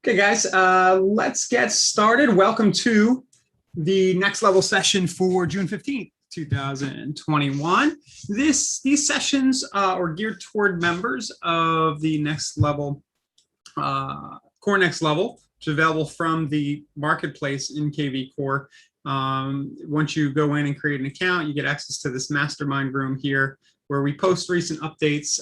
Okay, guys, let's get started. Welcome to the next level session for June 15th, 2021. These sessions are geared toward members of the next level, Core Next Level, which is available from the marketplace in KV Core. Once you go in and create an account, you get access to this mastermind room here where we post recent updates.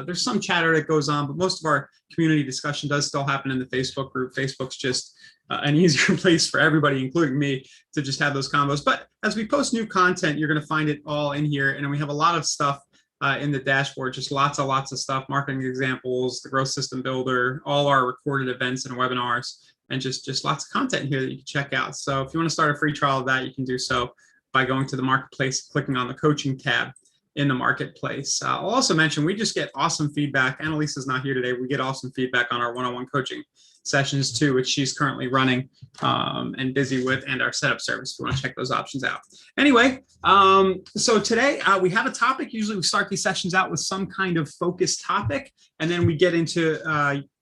There's some chatter that goes on, but most of our community discussion does still happen in the Facebook group. Facebook's just an easier place for everybody, including me, to just have those combos. But as we post new content, you're going to find it all in here. And then we have a lot of stuff in the dashboard, just lots of stuff, marketing examples, the growth system builder, all our recorded events and webinars, and just lots of content here that you can check out. So if you want to start a free trial of that, you can do so by going to the marketplace, clicking on the coaching tab in the marketplace. I'll also mention we just get awesome feedback. Annalisa's not here today. We get awesome feedback on our one-on-one coaching sessions too, which she's currently running and busy with, and our setup service if you want to check those options out. Anyway, so today we have a topic. Usually we start these sessions out with some kind of focused topic, and then we get into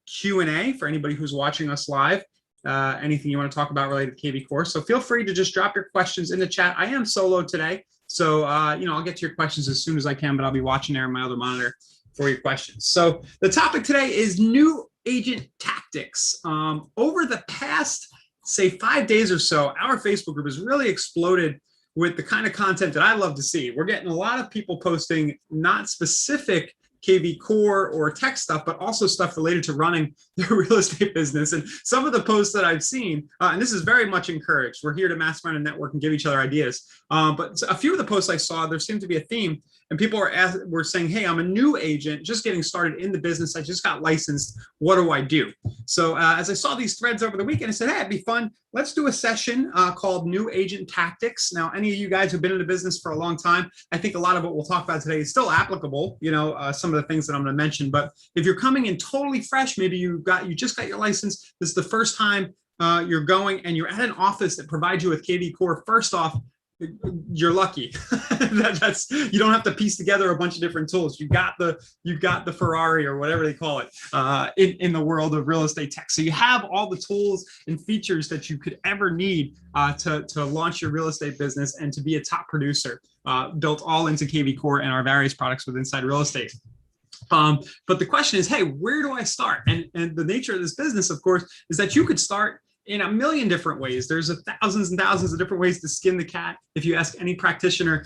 Q&A for anybody who's watching us live. Anything you want to talk about related to KV Core. So feel free to just drop your questions in the chat. I am solo today, so I'll get to your questions as soon as I can, but I'll be watching there on my other monitor for your questions. So the topic today is new agent tactics. Over the past, say, 5 days or so, our Facebook group has really exploded with the kind of content that I love to see. We're getting a lot of people posting not specific KV Core or tech stuff, but also stuff related to running their real estate business. And some of the posts that I've seen, and this is very much encouraged, we're here to mastermind and network and give each other ideas. But a few of the posts I saw, there seemed to be a theme, and people were saying, hey, I'm a new agent, just getting started in the business. I just got licensed. What do I do? So as I saw these threads over the weekend, I said, hey, it'd be fun. Let's do a session called New Agent Tactics. Now, any of you guys who've been in the business for a long time, I think a lot of what we'll talk about today is still applicable, some of the things that I'm going to mention. But if you're coming in totally fresh, maybe you just got your license, this is the first time you're going and you're at an office that provides you with KV Core, first off, you're lucky. You don't have to piece together a bunch of different tools. You got the Ferrari or whatever they call it in the world of real estate tech. So you have all the tools and features that you could ever need to launch your real estate business and to be a top producer, built all into KV Core and our various products with Inside Real Estate. But the question is, hey, where do I start? And the nature of this business, of course, is that you could start in a million different ways. There's thousands and thousands of different ways to skin the cat. If you ask any practitioner,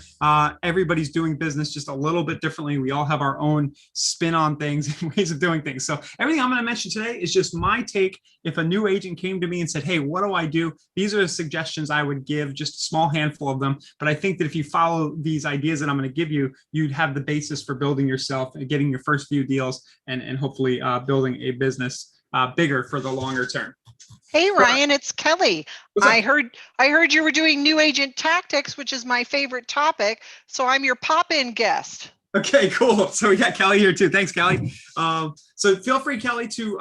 everybody's doing business just a little bit differently. We all have our own spin on things and ways of doing things. So everything I'm going to mention today is just my take. If a new agent came to me and said, hey, what do I do? These are the suggestions I would give, just a small handful of them. But I think that if you follow these ideas that I'm going to give you, you'd have the basis for building yourself and getting your first few deals and hopefully building a business bigger for the longer term. Hey Ryan, it's Kelly. I heard you were doing New Agent Tactics, which is my favorite topic. So I'm your pop-in guest. Okay, cool. So we got Kelly here too. Thanks, Kelly. So feel free, Kelly, to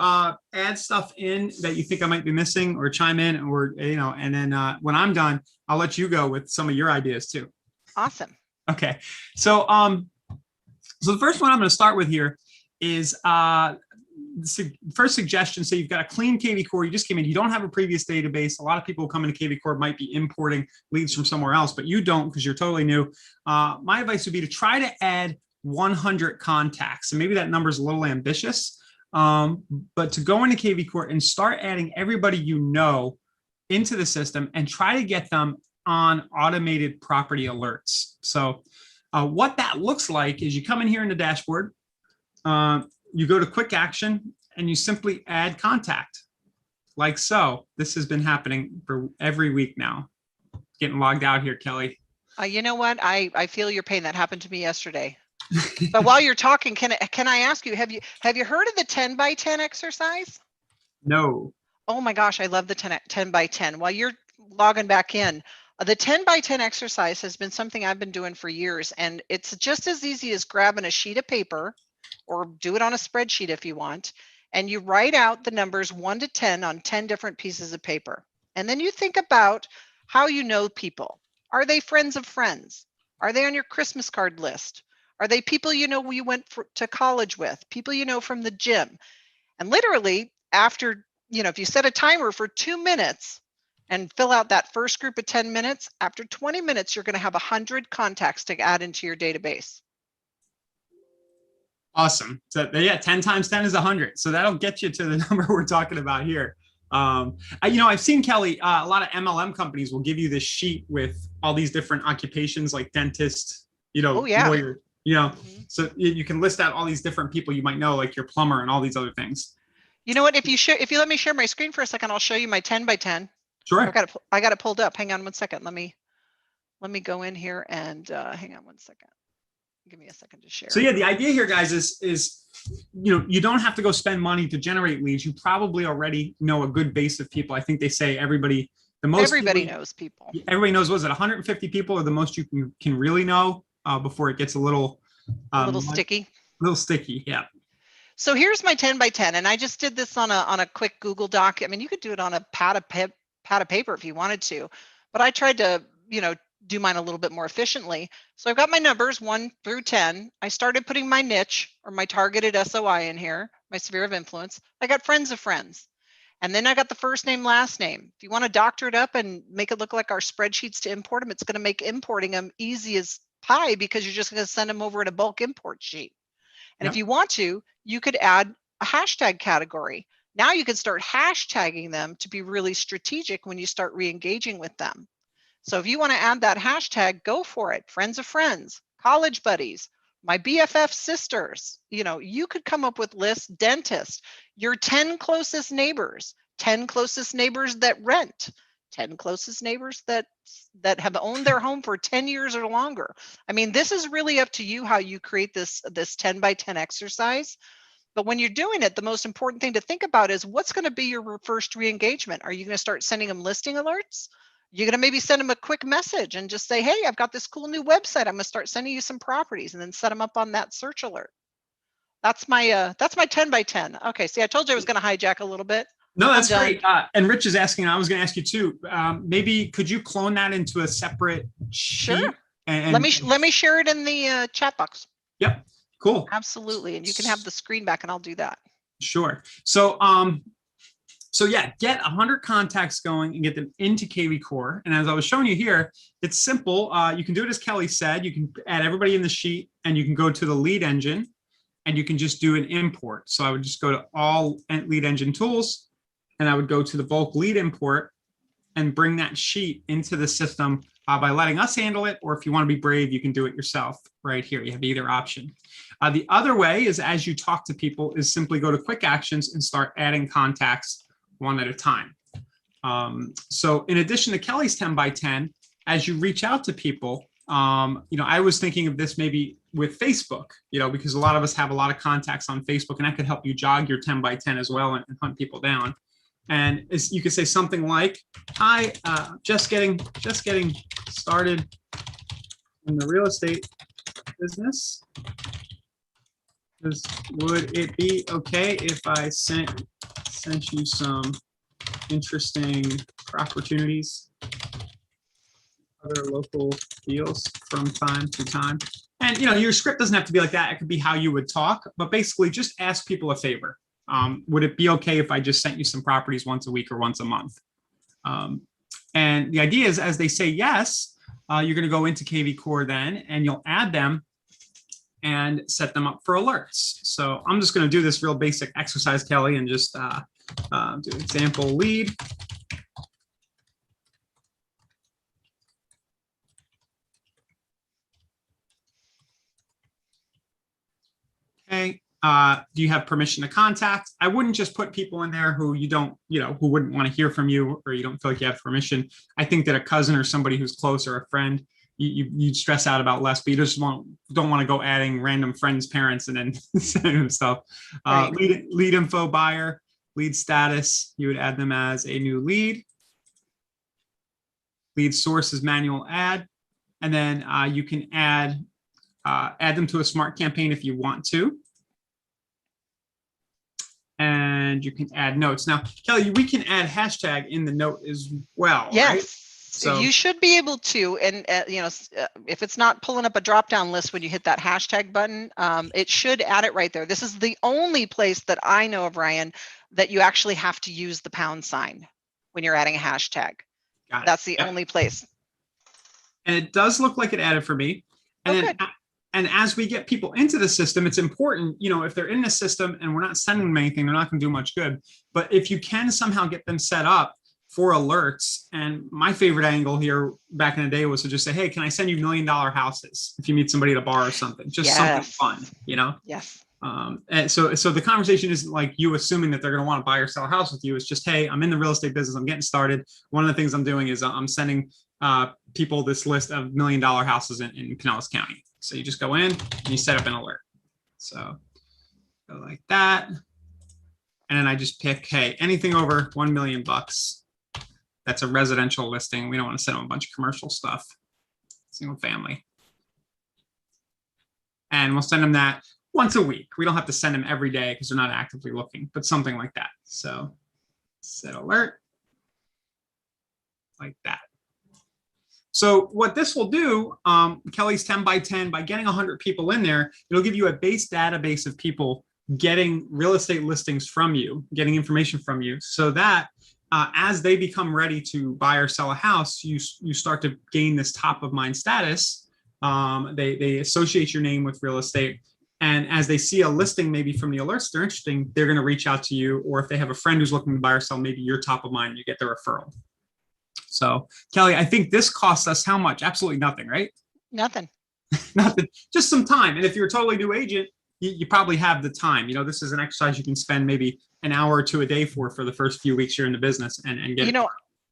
add stuff in that you think I might be missing, or chime in, or and then when I'm done, I'll let you go with some of your ideas too. Awesome. Okay. So so the first one I'm going to start with here is first suggestion. So you've got a clean KV Core. You just came in. You don't have a previous database. A lot of people who come into KV Core might be importing leads from somewhere else, but you don't because you're totally new. My advice would be to try to add 100 contacts. And maybe that number is a little ambitious, but to go into KV Core and start adding everybody you know into the system and try to get them on automated property alerts. So what that looks like is you come in here in the dashboard, you go to quick action and you simply add contact like so. This has been happening for every week now. Getting logged out here, Kelly. You know what? I feel your pain. That happened to me yesterday. But while you're talking, can I ask you, have you heard of the 10 by 10 exercise? No. Oh my gosh, I love the 10 by 10. While you're logging back in, the 10 by 10 exercise has been something I've been doing for years, and it's just as easy as grabbing a sheet of paper, or do it on a spreadsheet if you want, and you write out the numbers 1 to 10 on 10 different pieces of paper. And then you think about how you know people. Are they friends of friends? Are they on your Christmas card list? Are they people you went to college with, people you know from the gym? And literally, after if you set a timer for 2 minutes and fill out that first group of 10 minutes, after 20 minutes, you're going to have 100 contacts to add into your database. Awesome. So yeah, 10 times 10 is 100. So that'll get you to the number we're talking about here. I've seen, Kelly, a lot of MLM companies will give you this sheet with all these different occupations like dentist, Oh, yeah. lawyer, so you can list out all these different people you might know, like your plumber and all these other things. You know what? If you let me share my screen for a second, I'll show you my 10 by 10. Sure. I got it pulled up. Hang on one second. Let me go in here and hang on one second. Give me a second to share. So yeah, the idea here, guys, is you don't have to go spend money to generate leads. You probably already know a good base of people. I think they say everybody knows people. Everybody knows, was it 150 people or the most you can really know before it gets a little sticky. A little sticky, yeah. So here's my 10 by 10, and I just did this on a quick Google Doc. I mean, you could do it on a pad of paper if you wanted to, but I tried to do mine a little bit more efficiently. So I've got my numbers 1 through 10. I started putting my niche or my targeted SOI in here, my sphere of influence. I got friends of friends. And then I got the first name, last name. If you want to doctor it up and make it look like our spreadsheets to import them, it's going to make importing them easy as pie because you're just going to send them over in a bulk import sheet. And if you want to, you could add a hashtag category. Now you can start hashtagging them to be really strategic when you start re-engaging with them. So if you want to add that hashtag, go for it. Friends of friends, college buddies, my BFF sisters, you could come up with lists, dentist, your 10 closest neighbors, 10 closest neighbors that rent, 10 closest neighbors that have owned their home for 10 years or longer. I mean, this is really up to you how you create this 10 by 10 exercise. But when you're doing it, the most important thing to think about is what's going to be your first re-engagement. Are you going to start sending them listing alerts? You're going to maybe send them a quick message and just say, hey, I've got this cool new website. I'm going to start sending you some properties, and then set them up on that search alert. That's my 10 by 10. Okay. See, I told you I was going to hijack a little bit. No, that's great. And Rich is asking, I was going to ask you too, maybe could you clone that into a separate sheet? Sure. And let me share it in the chat box. Yep. Cool. Absolutely. And you can have the screen back and I'll do that. Sure. So yeah, get 100 contacts going and get them into KV Core. And as I was showing you here, it's simple. You can do it as Kelly said. You can add everybody in the sheet and you can go to the lead engine and you can just do an import. So I would just go to all lead engine tools and I would go to the bulk lead import and bring that sheet into the system by letting us handle it. Or if you want to be brave, you can do it yourself right here. You have either option. The other way is as you talk to people is simply go to quick actions and start adding contacts one at a time. So in addition to Kelly's 10 by 10, as you reach out to people, I was thinking of this maybe with Facebook, because a lot of us have a lot of contacts on Facebook and that could help you jog your 10 by 10 as well and hunt people down. And you could say something like, hi, just getting started in the real estate business. Would it be okay if I sent you some interesting opportunities, other local deals from time to time? And your script doesn't have to be like that. It could be how you would talk, but basically just ask people a favor. Would it be okay if I just sent you some properties once a week or once a month? And the idea is as they say yes, you're going to go into KV Core then and you'll add them and set them up for alerts. So I'm just going to do this real basic exercise, Kelly, and just do example lead. Okay. Do you have permission to contact? I wouldn't just put people in there who you don't, who wouldn't want to hear from you or you don't feel like you have permission. I think that a cousin or somebody who's close or a friend, you'd stress out about less, but you just don't want to go adding random friends' parents and then sending them stuff. Right. Lead info buyer, lead status, you would add them as a new lead. Lead source is manual add. And then you can add them to a smart campaign if you want to. And you can add notes. Now, Kelly, we can add hashtag in the note as well, yes. Right? So You should be able to, and if it's not pulling up a drop-down list when you hit that hashtag button, it should add it right there. This is the only place that I know of, Ryan, that you actually have to use the pound sign when you're adding a hashtag. got it. That's the Yep. only place. And it does look like it added for me. And Oh, then, good. and as we get people into the system, it's important, if they're in the system and we're not sending them anything, they're not going to do much good. But if you can somehow get them set up for alerts, and my favorite angle here back in the day was to just say, hey, can I send you $1 million houses if you meet somebody at a bar or something? Just something fun, Yes. And so the conversation isn't like you assuming that they're going to want to buy or sell a house with you. It's just, hey, I'm in the real estate business. I'm getting started. One of the things I'm doing is I'm sending people this list of $1 million houses in Pinellas County. So you just go in and you set up an alert. So go like that. And then I just pick, hey, anything over 1 million bucks. That's a residential listing. We don't want to send them a bunch of commercial stuff. Single family. And we'll send them that once a week. We don't have to send them every day because they're not actively looking, but something like that. So set alert like that. So what this will do, Kelly's 10 by 10, by getting 100 people in there, it'll give you a base database of people getting real estate listings from you, getting information from you, so that as they become ready to buy or sell a house, you start to gain this top of mind status. They associate your name with real estate. And as they see a listing, maybe from the alerts, they're interesting, they're going to reach out to you. Or if they have a friend who's looking to buy or sell, maybe you're top of mind, you get the referral. So Kelly, I think this costs us how much? Absolutely nothing, right? Nothing. Nothing, just some time. And if you're a totally new agent, you probably have the time. This is an exercise you can spend maybe an hour or two a day for the first few weeks you're in the business and get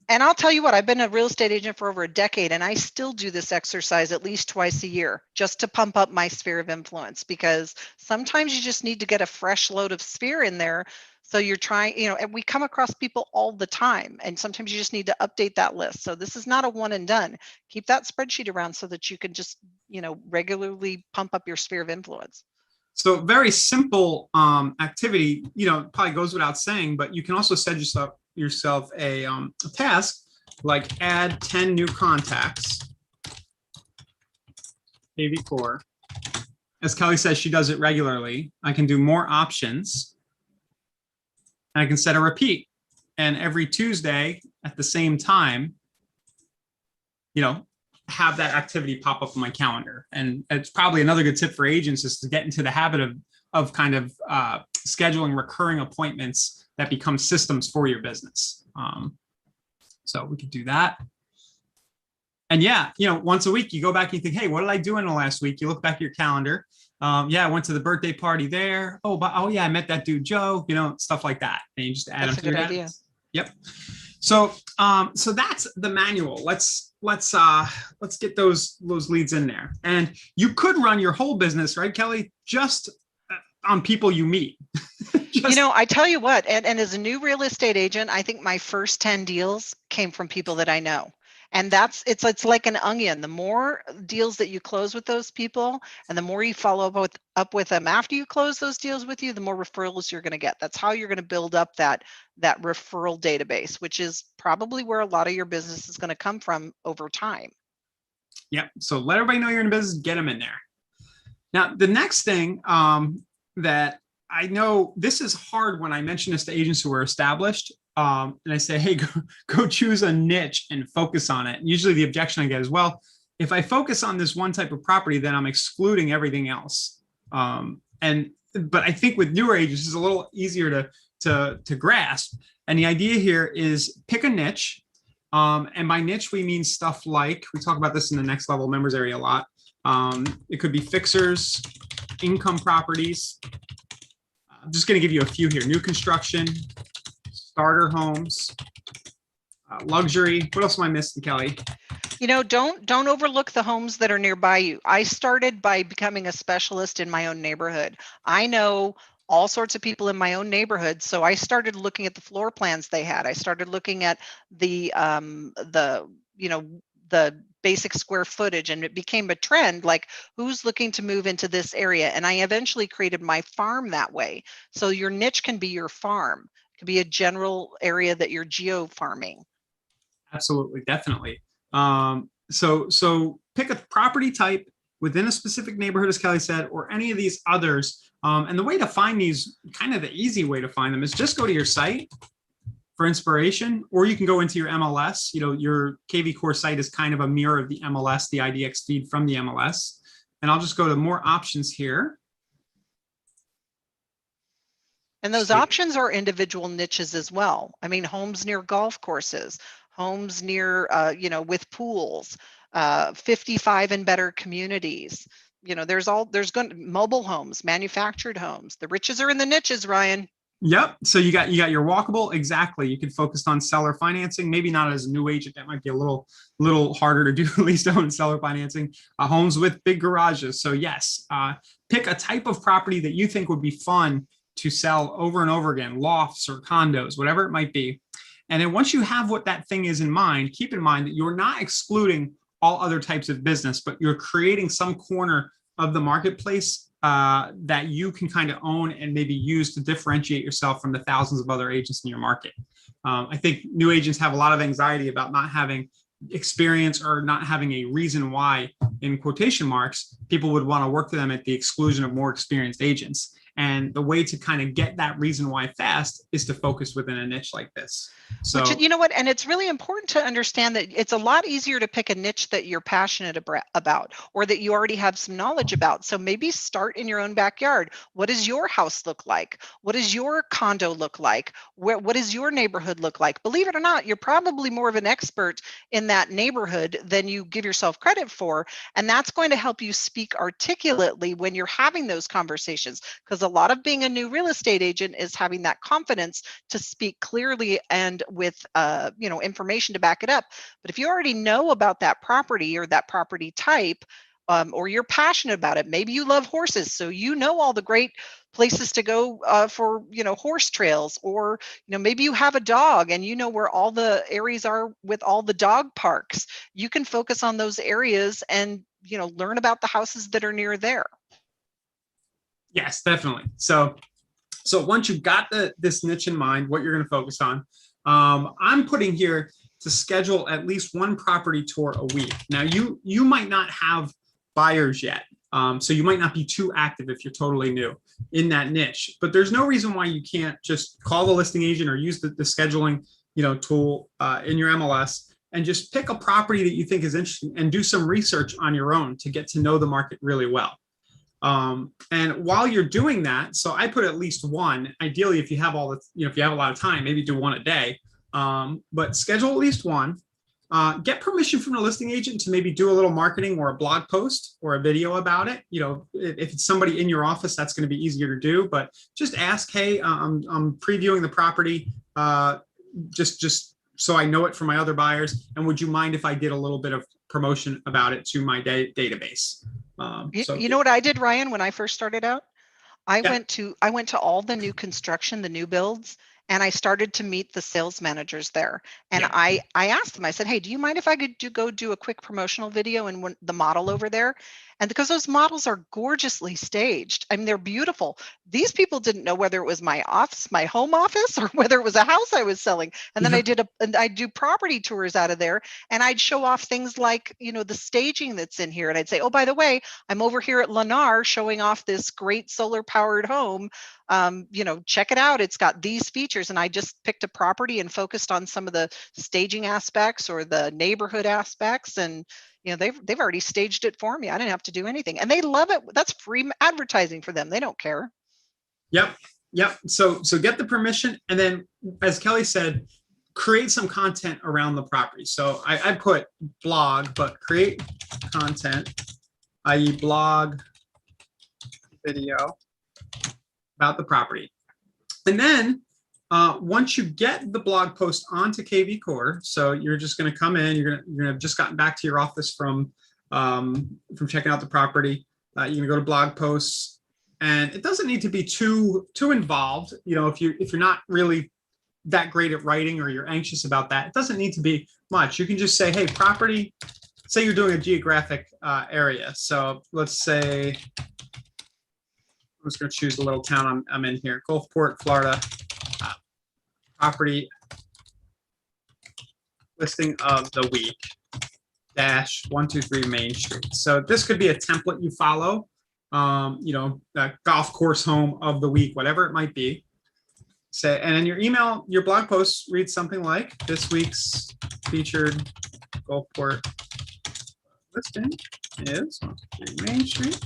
And I'll tell you what, I've been a real estate agent for over a decade, and I still do this exercise at least twice a year just to pump up my sphere of influence, because sometimes you just need to get a fresh load of sphere in there. So you're trying, and we come across people all the time, and sometimes you just need to update that list. So this is not a one and done. Keep that spreadsheet around so that you can just, regularly pump up your sphere of influence. So very simple activity, probably goes without saying, but you can also set yourself a task like add 10 new contacts. AV Core. As Kelly says, she does it regularly. I can do more options. And I can set a repeat. And every Tuesday at the same time, have that activity pop up on my calendar. And it's probably another good tip for agents is to get into the habit of kind of scheduling recurring appointments that become systems for your business. So we could do that. And yeah, once a week you go back and you think, hey, what did I do in the last week? You look back at your calendar. Yeah, I went to the birthday party there. Oh yeah, I met that dude Joe, stuff like that. And you just add them to your idea. Yep. So that's the manual. Let's get those leads in there. And you could run your whole business, right, Kelly, just on people you meet. I tell you what, and as a new real estate agent, I think my first 10 deals came from people that I know. And it's like an onion. The more deals that you close with those people and the more you follow up with them after you close those deals with you, the more referrals you're going to get. That's how you're going to build up that referral database, which is probably where a lot of your business is going to come from over time. Yep. So let everybody know you're in business, get them in there. Now, the next thing that I know, this is hard when I mention this to agents who are established. And I say, hey, go choose a niche and focus on it. And usually the objection I get is, well, if I focus on this one type of property, then I'm excluding everything else. But I think with newer agents, it's a little easier to grasp. And the idea here is pick a niche. And by niche, we mean stuff like, we talk about this in the next level members area a lot. It could be fixers, income properties. I'm just going to give you a few here. New construction, starter homes, luxury. What else am I missing, Kelly? Don't overlook the homes that are nearby you. I started by becoming a specialist in my own neighborhood. I know all sorts of people in my own neighborhood, so I started looking at the floor plans they had. I started looking at the basic square footage, and it became a trend, like who's looking to move into this area. And I eventually created my farm that way. So your niche can be your farm. It could be a general area that you're geo farming. Absolutely, definitely. So pick a property type within a specific neighborhood, as Kelly said, or any of these others. And the way to find these, kind of the easy way to find them, is just go to your site for inspiration, or you can go into your MLS. Your KV Core site is kind of a mirror of the MLS, the IDX feed from the MLS. And I'll just go to more options here. And those options are individual niches as well. I mean, homes near golf courses, homes near, with pools, 55 and better communities. There's mobile homes, manufactured homes. The riches are in the niches, Ryan. Yep. So you got your walkable. Exactly. You can focus on seller financing. Maybe not as a new agent. That might be a little harder to do, lease own seller financing. Homes with big garages. So yes, pick a type of property that you think would be fun to sell over and over again, lofts or condos, whatever it might be. And then once you have what that thing is in mind, keep in mind that you're not excluding all other types of business, but you're creating some corner of the marketplace that you can kind of own and maybe use to differentiate yourself from the thousands of other agents in your market. I think new agents have a lot of anxiety about not having experience or not having a reason why, in quotation marks, people would want to work for them at the exclusion of more experienced agents. And the way to kind of get that reason why fast is to focus within a niche like this. So, you know what? And it's really important to understand that it's a lot easier to pick a niche that you're passionate about, or that you already have some knowledge about. So maybe start in your own backyard. What does your house look like? What does your condo look like? What does your neighborhood look like? Believe it or not, you're probably more of an expert in that neighborhood than you give yourself credit for. And that's going to help you speak articulately when you're having those conversations, because a lot of being a new real estate agent is having that confidence to speak clearly and with information to back it up. But if you already know about that property or that property type, or you're passionate about it, maybe you love horses, so you know all the great places to go for horse trails, or maybe you have a dog and you know where all the areas are with all the dog parks. You can focus on those areas and learn about the houses that are near there. Yes, definitely. So once you've got this niche in mind, what you're going to focus on, I'm putting here to schedule at least one property tour a week. Now, you might not have buyers yet, so you might not be too active if you're totally new in that niche. But there's no reason why you can't just call the listing agent or use the scheduling tool in your MLS and just pick a property that you think is interesting and do some research on your own to get to know the market really well. And while you're doing that, so I put at least one. Ideally, if you have if you have a lot of time, maybe do one a day. But schedule at least one. Get permission from the listing agent to maybe do a little marketing or a blog post or a video about it. If it's somebody in your office, that's going to be easier to do. But just ask, hey, I'm previewing the property, just so I know it from my other buyers. And would you mind if I did a little bit of promotion about it to my database? You know what I did, Ryan, when I first started out? I went to all the new construction, the new builds, and I started to meet the sales managers there. And I asked them, I said, hey, do you mind if I could go do a quick promotional video and the model over there? And because those models are gorgeously staged, I mean, they're beautiful. These people didn't know whether it was my office, my home office, or whether it was a house I was selling. And then I do property tours out of there, and I'd show off things like, the staging that's in here. And I'd say, oh, by the way, I'm over here at Lennar showing off this great solar powered home. Check it out. It's got these features. And I just picked a property and focused on some of the staging aspects or the neighborhood aspects. And they've already staged it for me. I didn't have to do anything, and they love it. That's free advertising for them. They don't care. Yep. So get the permission, and then, as Kelly said, create some content around the property. So I put blog, but create content, i.e. blog, video about the property. And then once you get the blog post onto KV Core, so you're just going to come in, you're going to have just gotten back to your office from checking out the property. You're going to go to blog posts, and it doesn't need to be too involved. If you're not really that great at writing or you're anxious about that, it doesn't need to be much. You can just say, hey, property. Say you're doing a geographic area. So let's say I'm just going to choose the little town I'm in here, Gulfport, Florida. Property listing of the week. 123 Main Street. So this could be a template you follow, the golf course home of the week, whatever it might be. Say, and then your blog post reads something like this week's featured Gulfport listing is 123 Main Street.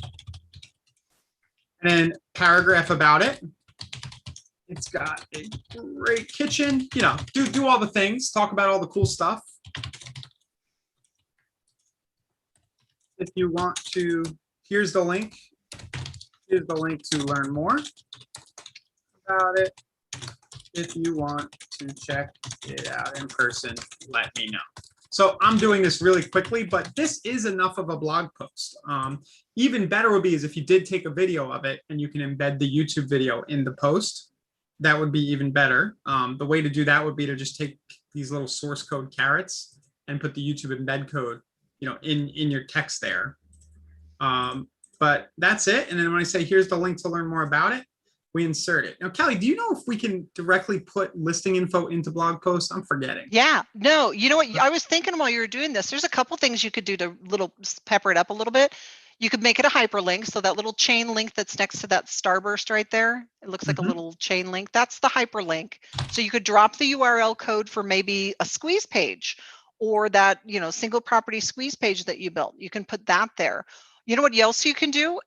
And then paragraph about it. It's got a great kitchen, do all the things, talk about all the cool stuff. If you want to, here's the link. Here's the link to learn more about it. If you want to check it out in person, let me know. So I'm doing this really quickly, but this is enough of a blog post. Even better would be is if you did take a video of it and you can embed the YouTube video in the post. That would be even better. The way to do that would be to just take these little source code carrots and put the YouTube embed code, in your text there. But that's it. And then when I say, here's the link to learn more about it, we insert it. Now, Kelly, do you know if we can directly put listing info into blog posts? I'm forgetting. Yeah, no, you know what? I was thinking while you were doing this, there's a couple things you could do to pepper it up a little bit. You could make it a hyperlink. So that little chain link that's next to that starburst right there, it looks like a little chain link. That's the hyperlink. So you could drop the URL code for maybe a squeeze page or that, single property squeeze page that you built. You can put that there. You know what else you can do?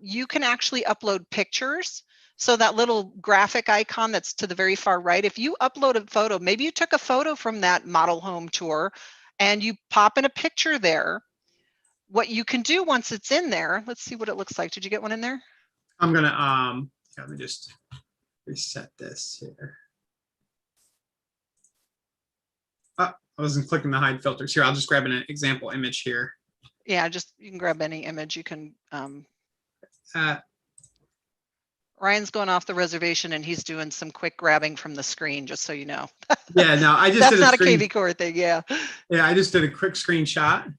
You can actually upload pictures. So that little graphic icon that's to the very far right, if you upload a photo, maybe you took a photo from that model home tour and you pop in a picture there. What you can do once it's in there, let's see what it looks like. Did you get one in there? I'm gonna let me just reset this here. I wasn't clicking the hide filters here. I'll just grab an example image here. Yeah, you can grab any image. You can. Ryan's going off the reservation and he's doing some quick grabbing from the screen, just so you know. Yeah, no, I just that's did not a KV Core thing. Yeah. Yeah, I just did a quick screenshot.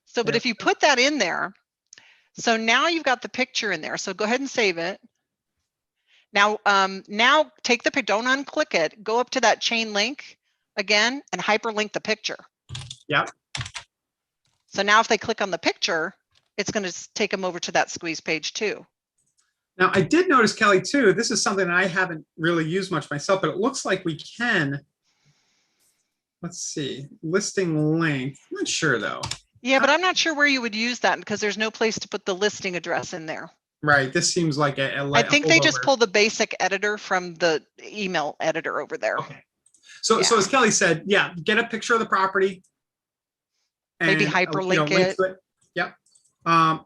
So, but if you put that in there, so now you've got the picture in there. So go ahead and save it. Now, take the pic, don't unclick it. Go up to that chain link again and hyperlink the picture. Yep. So now if they click on the picture, it's going to take them over to that squeeze page too. Now, I did notice, Kelly, too, this is something that I haven't really used much myself, but it looks like we can. Let's see, listing link. I'm not sure, though. Yeah, but I'm not sure where you would use that because there's no place to put the listing address in there. Right. This seems like I think they just pull the basic editor from the email editor over there. Okay. So as Kelly said, yeah, get a picture of the property. And, maybe hyperlink it. Yep.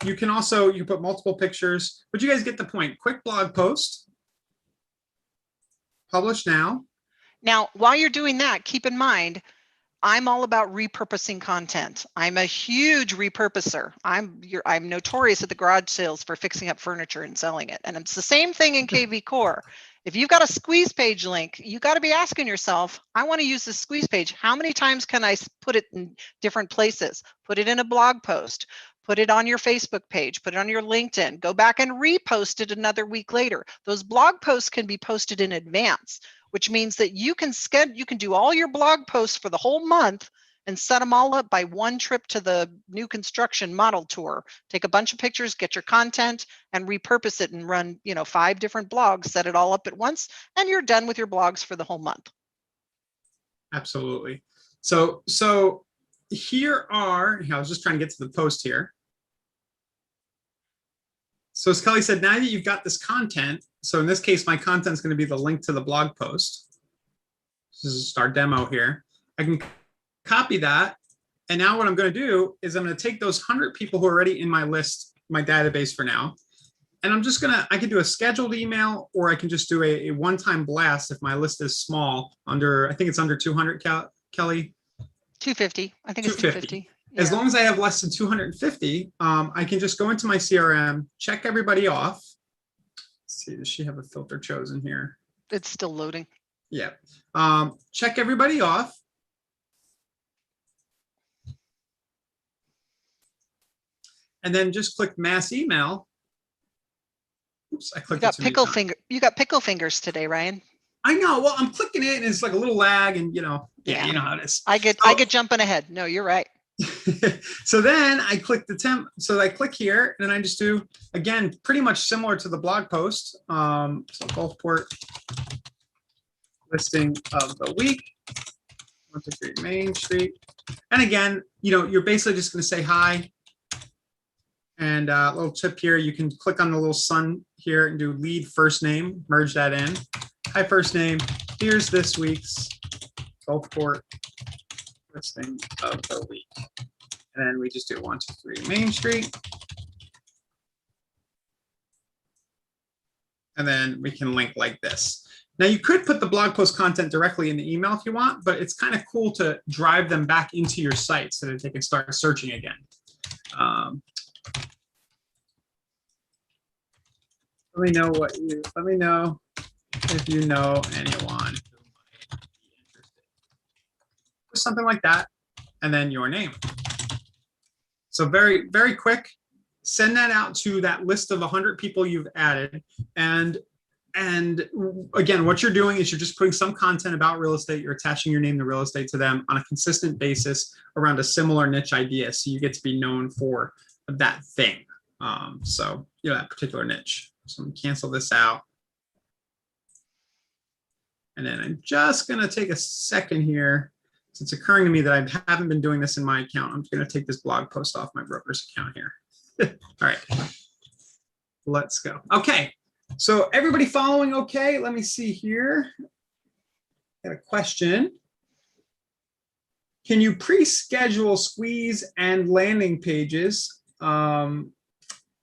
You can put multiple pictures, but you guys get the point. Quick blog post. Publish now. Now, while you're doing that, keep in mind, I'm all about repurposing content. I'm a huge repurposer. I'm notorious at the garage sales for fixing up furniture and selling it. And it's the same thing in KV Core. If you've got a squeeze page link, you got to be asking yourself, I want to use this squeeze page. How many times can I put it in different places? Put it in a blog post, put it on your Facebook page, put it on your LinkedIn, go back and repost it another week later. Those blog posts can be posted in advance, which means that you can do all your blog posts for the whole month and set them all up by one trip to the new construction model tour. Take a bunch of pictures, get your content, and repurpose it and run, 5 different blogs, set it all up at once, and you're done with your blogs for the whole month. Absolutely. So here are, I was just trying to get to the post here. So as Kelly said, now that you've got this content, so in this case, my content is going to be the link to the blog post. This is just our demo here. I can copy that. And now what I'm going to do is I'm going to take those 100 people who are already in my list, my database for now. And I can do a scheduled email, or I can just do a one-time blast if my list is small, I think it's under 200, Kelly. 250. I think it's 250. Yeah. As long as I have less than 250, I can just go into my CRM, check everybody off. Let's see, does she have a filter chosen here? It's still loading. Yeah. Check everybody off. And then just click mass email. Oops, I clicked it. You got pickle fingers today, Ryan. I know. Well, I'm clicking it and it's like a little lag, and you know how it is. I get jumping ahead. No, you're right. So then I click the temp. So I click here and then I just do, again, pretty much similar to the blog post. So Gulfport listing of the week, 123 Main Street. And again, you're basically just going to say hi. And a little tip here, you can click on the little sun here and do lead first name, merge that in. Hi, first name. Here's this week's Gulfport listing of the week. And then we just do 123 Main Street. And then we can link like this. Now you could put the blog post content directly in the email if you want, but it's kind of cool to drive them back into your site so that they can start searching again. Let me know if you know anyone who might be interested. Just something like that, and then your name. So very, very quick. Send that out to that list of 100 people you've added. And again, what you're doing is you're just putting some content about real estate. You're attaching your name to real estate to them on a consistent basis around a similar niche idea. So you get to be known for that thing. So, that particular niche. So I'm going to cancel this out. And then I'm just going to take a second here. It's occurring to me that I haven't been doing this in my account. I'm going to take this blog post off my broker's account here. All right, let's go. Okay, so everybody following okay? Let me see here. Got a question. Can you pre-schedule squeeze and landing pages,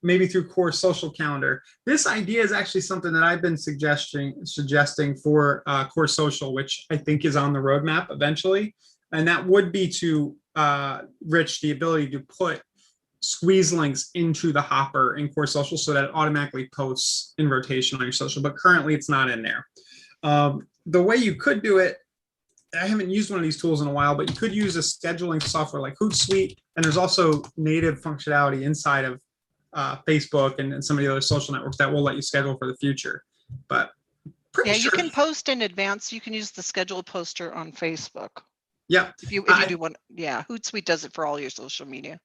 maybe through Core Social Calendar? This idea is actually something that I've been suggesting for Core Social, which I think is on the roadmap eventually. And that would be to, Rich, the ability to put squeeze links into the hopper in Core Social so that it automatically posts in rotation on your social, but currently it's not in there. The way you could do it, I haven't used one of these tools in a while, but you could use a scheduling software like Hootsuite, and there's also native functionality inside of Facebook and some of the other social networks that will let you schedule for the future. But yeah, you can post in advance. You can use the schedule poster on Facebook. Yeah. If you do one, yeah, Hootsuite does it for all your social media.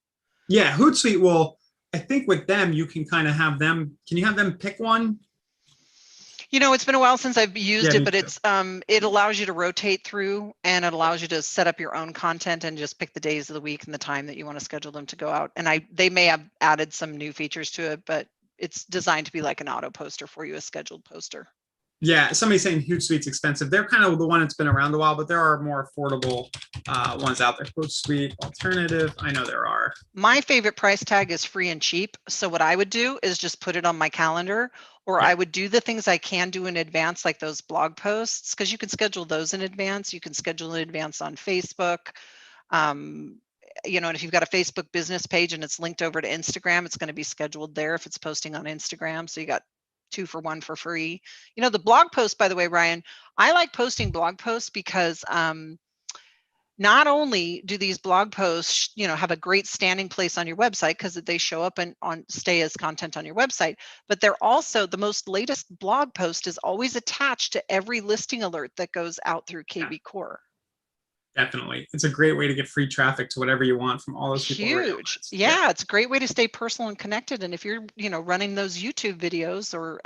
Yeah, Hootsuite will, I think with them, you can kind of have them, can you have them pick one? It's been a while since I've used it, but too. it's it allows you to rotate through, and it allows you to set up your own content and just pick the days of the week and the time that you want to schedule them to go out. And they may have added some new features to it, but it's designed to be like an auto poster for you, a scheduled poster. Yeah, somebody's saying Hootsuite's expensive. They're kind of the one that's been around a while, but there are more affordable ones out there. Hootsuite alternative, I know there are. My favorite price tag is free and cheap. So what I would do is just put it on my calendar, or I would do the things I can do in advance, like those blog posts, because you can schedule those in advance. You can schedule in advance on Facebook. And if you've got a Facebook business page and it's linked over to Instagram, it's going to be scheduled there if it's posting on Instagram. So you got 2 for 1 for free. The blog post, by the way, Ryan, I like posting blog posts because not only do these blog posts, have a great standing place on your website because they show up and stay as content on your website, but they're also, the most latest blog post is always attached to every listing alert that goes out through KB Core. Definitely. It's a great way to get free traffic to whatever you want from all those people. Huge. Yeah, it's a great way to stay personal and connected. And if you're, running those YouTube videos or,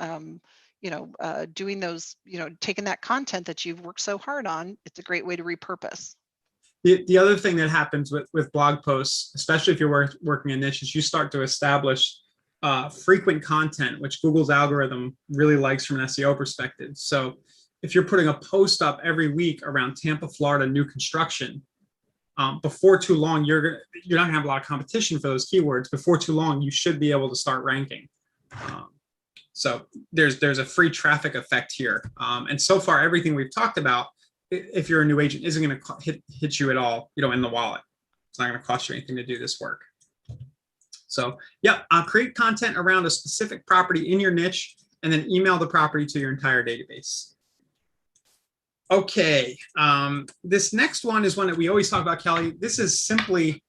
doing those, taking that content that you've worked so hard on, it's a great way to repurpose. The other thing that happens with blog posts, especially if you're working a niche, is you start to establish frequent content, which Google's algorithm really likes from an SEO perspective. So if you're putting a post up every week around Tampa, Florida, new construction, before too long, you're not gonna have a lot of competition for those keywords. Before too long, you should be able to start ranking. So there's a free traffic effect here. And so far, everything we've talked about, if you're a new agent, isn't going to hit you at all, in the wallet. It's not going to cost you anything to do this work. So yeah, create content around a specific property in your niche, and then email the property to your entire database. Okay, this next one is one that we always talk about, Kelly. This is simply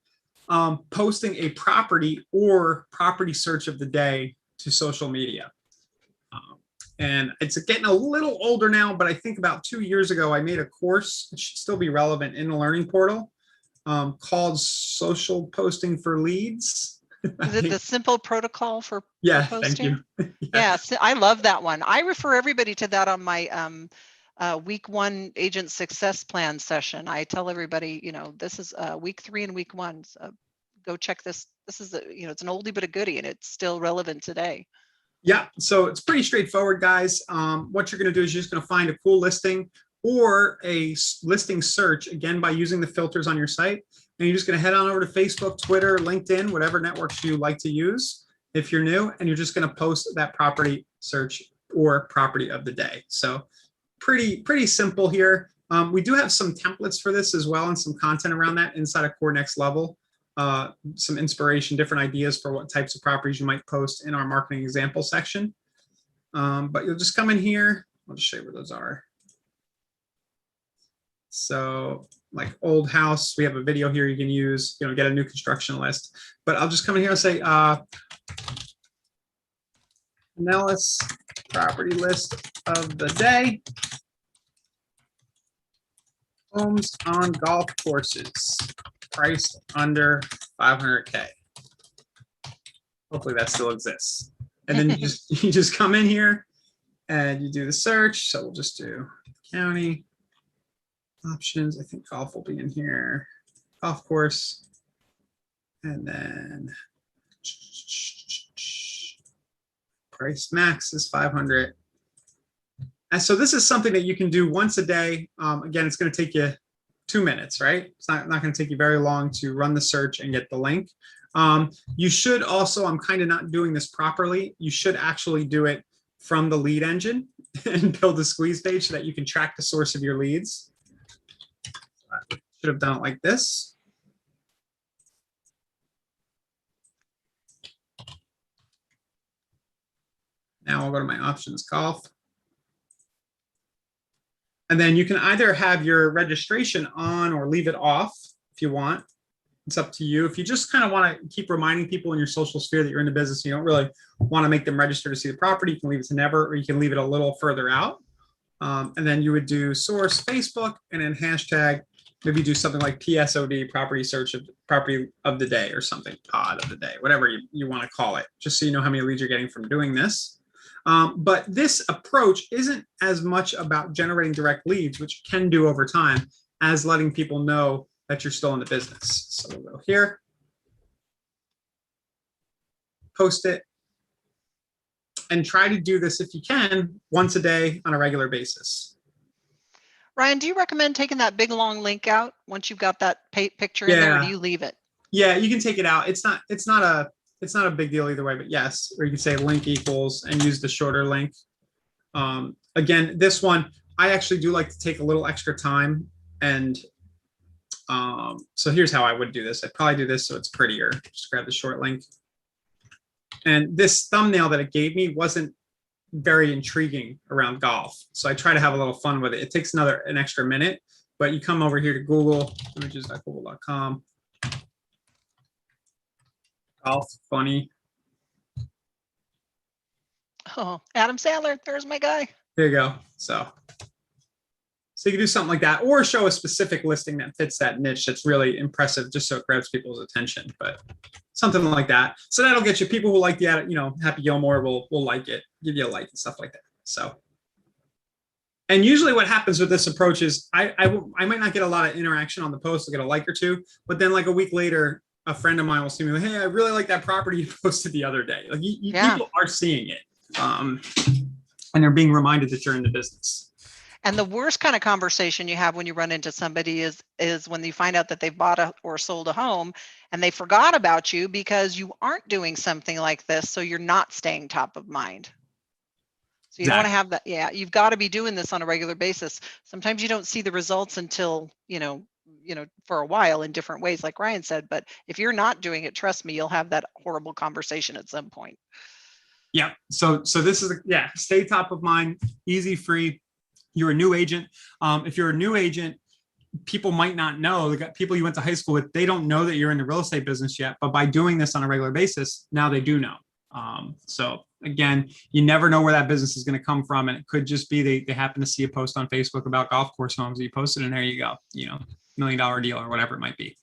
posting a property or property search of the day to social media. And it's getting a little older now, but I think about 2 years ago, I made a course. It should still be relevant in the learning portal called social posting for leads. Is it the simple protocol for Yeah, posting? thank you. Yeah, I love that one. I refer everybody to that on my week 1 agent success plan session. I tell everybody, this is week 3 and week 1. So go check this. This is it's an oldie but a goodie, and it's still relevant today. Yeah, so it's pretty straightforward, guys. What you're going to do is you're just going to find a cool listing or a listing search, again, by using the filters on your site. And you're just going to head on over to Facebook, Twitter, LinkedIn, whatever networks you like to use if you're new, and you're just going to post that property search or property of the day. So pretty simple here. We do have some templates for this as well and some content around that inside of Core Next Level. Some inspiration, different ideas for what types of properties you might post in our marketing example section. But you'll just come in here. I'll just show you where those are. So like old house, we have a video here you can use, get a new construction list. But I'll just come in here and say, Pinellas property list of the day. Homes on golf courses, priced under 500K. Hopefully that still exists. And then you just come in here and you do the search. So we'll just do county options. I think golf will be in here. Golf course. And then price max is 500. And so this is something that you can do once a day. Again, it's going to take you 2 minutes, right? It's not going to take you very long to run the search and get the link. You should also, I'm kind of not doing this properly. You should actually do it from the lead engine and build a squeeze page so that you can track the source of your leads. Should have done it like this. Now I'll go to my options golf. And then you can either have your registration on or leave it off if you want. It's up to you. If you just kind of want to keep reminding people in your social sphere that you're in the business, you don't really want to make them register to see the property, you can leave it to never, or you can leave it a little further out. And then you would do source Facebook and then hashtag, maybe do something like PSOD, property search of property of the day, or something, pod of the day, whatever you want to call it, just so you know how many leads you're getting from doing this. But this approach isn't as much about generating direct leads, which you can do over time, as letting people know that you're still in the business. So we'll go here, post it, and try to do this if you can once a day on a regular basis. Ryan, do you recommend taking that big long link out once you've got that picture in there, or do you leave it? Yeah, you can take it out. It's not a big deal either way, but yes, or you can say link equals and use the shorter link. Again, this one, I actually do like to take a little extra time. And so here's how I would do this. I'd probably do this so it's prettier. Just grab the short link. And this thumbnail that it gave me wasn't very intriguing around golf. So I try to have a little fun with it. It takes an extra minute, but you come over here to Google, images.google.com. Golf funny. Oh, Adam Sandler, there's my guy. There you go. So you can do something like that, or show a specific listing that fits that niche that's really impressive, just so it grabs people's attention. But something like that. So that'll get you people who like the, Happy Gilmore will like it, give you a like and stuff like that. So, and usually what happens with this approach is I might not get a lot of interaction on the post, I'll get a like or two, but then like a week later, a friend of mine will see me like, hey, I really like that property you posted the other day. Like people are seeing it, and they're being reminded that you're in the business. And the worst kind of conversation you have when you run into somebody is when you find out that they've bought or sold a home and they forgot about you because you aren't doing something like this, so you're not staying top of mind. So you don't want to have that. Yeah, you've got to be doing this on a regular basis. Sometimes you don't see the results until, for a while in different ways, like Ryan said, but if you're not doing it, trust me, you'll have that horrible conversation at some point. Yeah. So this is, stay top of mind, easy, free. You're a new agent. If you're a new agent, people might not know, the people you went to high school with, they don't know that you're in the real estate business yet, but by doing this on a regular basis, now they do know. So again, you never know where that business is going to come from. And it could just be they happen to see a post on Facebook about golf course homes. You posted and there you go, $1 million deal or whatever it might be.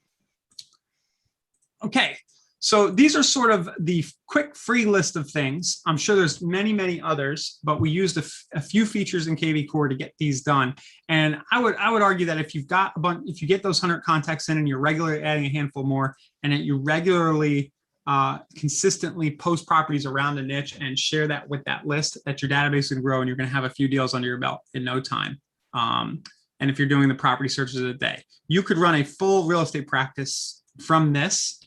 Okay, so these are sort of the quick free list of things. I'm sure there's many, many others, but we used a few features in KV Core to get these done. And I would argue that if you've got a bunch, if you get those 100 contacts in and you're regularly adding a handful more, and that you regularly consistently post properties around a niche and share that with that list, that your database can grow and you're going to have a few deals under your belt in no time. And if you're doing the property searches a day, you could run a full real estate practice from this,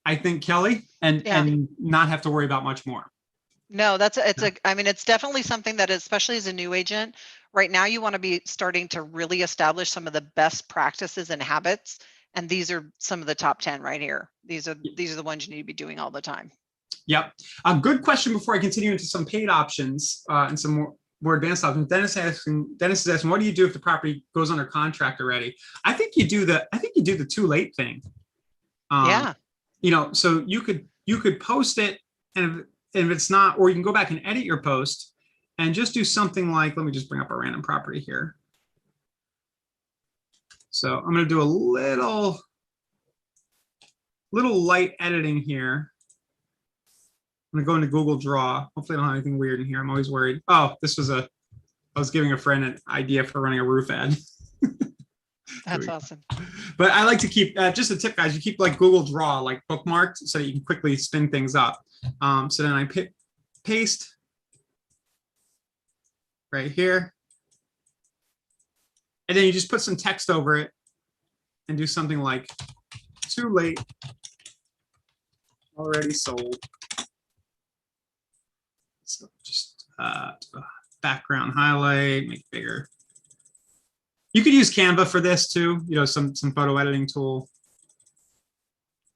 I think, Kelly, and not have to worry about much more. No, I mean, it's definitely something that, especially as a new agent, right now you want to be starting to really establish some of the best practices and habits. And these are some of the top 10 right here. These are the ones you need to be doing all the time. Yep. A good question before I continue into some paid options and some more advanced options. Dennis is asking, what do you do if the property goes under contract already? I think you do the too late thing. Yeah. You know, so you could post it, and if it's not, or you can go back and edit your post and just do something like, let me just bring up a random property here. So I'm going to do a little light editing here. I'm going to go into Google Draw. Hopefully I don't have anything weird in here. I'm always worried. Oh, I was giving a friend an idea for running a roof ad. That's awesome. But I like to keep, just a tip, guys, you keep like Google Draw, like bookmarked so that you can quickly spin things up. So then I paste right here. And then you just put some text over it and do something like, too late, already sold. So just background highlight, make it bigger. You could use Canva for this too, you know, some photo editing tool.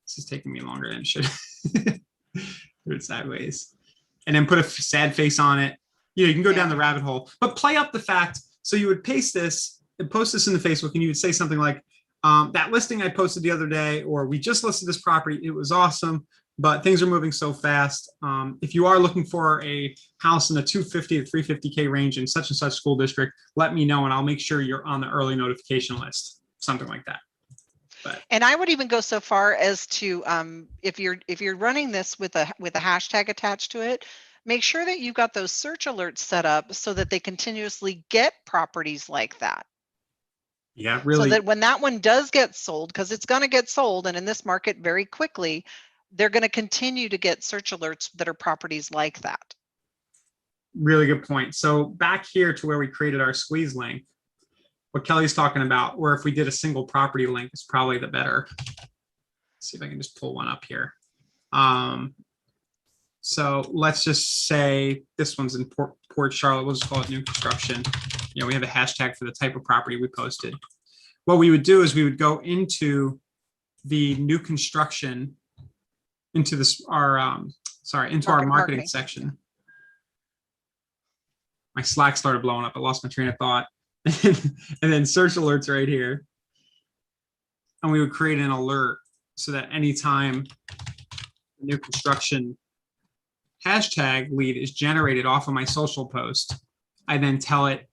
This is taking me longer than it should. Do it sideways. And then put a sad face on it. You know, you can go down the rabbit hole, but play up the fact. So you would paste this and post this in the Facebook, and you would say something like, that listing I posted the other day, or we just listed this property, it was awesome, but things are moving so fast. If you are looking for a house in the 250 to 350K range in such and such school district, let me know and I'll make sure you're on the early notification list, something like that. But. And I would even go so far as to, if you're running this with a hashtag attached to it, make sure that you've got those search alerts set up so that they continuously get properties like that. Yeah, really. So that when that one does get sold, because it's going to get sold, and in this market very quickly, they're going to continue to get search alerts that are properties like that. Really good point. So back here to where we created our squeeze link, what Kelly's talking about, or if we did a single property link, is probably the better. Let's see if I can just pull one up here. So let's just say this one's in Port Charlotte. We'll just call it new construction. You know, we have a hashtag for the type of property we posted. What we would do is we would go into the new construction, into this our marketing section. My Slack started blowing up. I lost my train of thought. And then search alerts right here. And we would create an alert so that anytime the new construction hashtag lead is generated off of my social post, I then tell it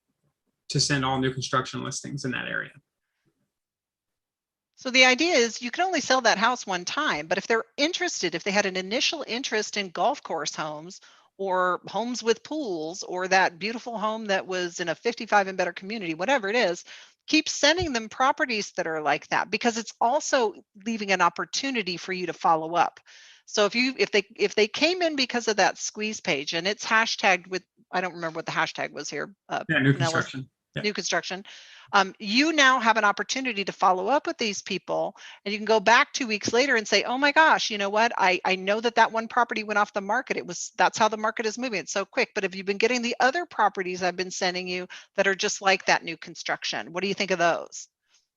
to send all new construction listings in that area. So the idea is you can only sell that house one time, but if they're interested, if they had an initial interest in golf course homes or homes with pools, or that beautiful home that was in a 55 and better community, whatever it is, keep sending them properties that are like that, because it's also leaving an opportunity for you to follow up. So if they came in because of that squeeze page and it's hashtagged with, I don't remember what the hashtag was here. New construction. New construction. You now have an opportunity to follow up with these people, and you can go back 2 weeks later and say, oh my gosh, you know what? I know that one property went off the market. That's how the market is moving. It's so quick. But have you been getting the other properties I've been sending you that are just like that new construction? What do you think of those?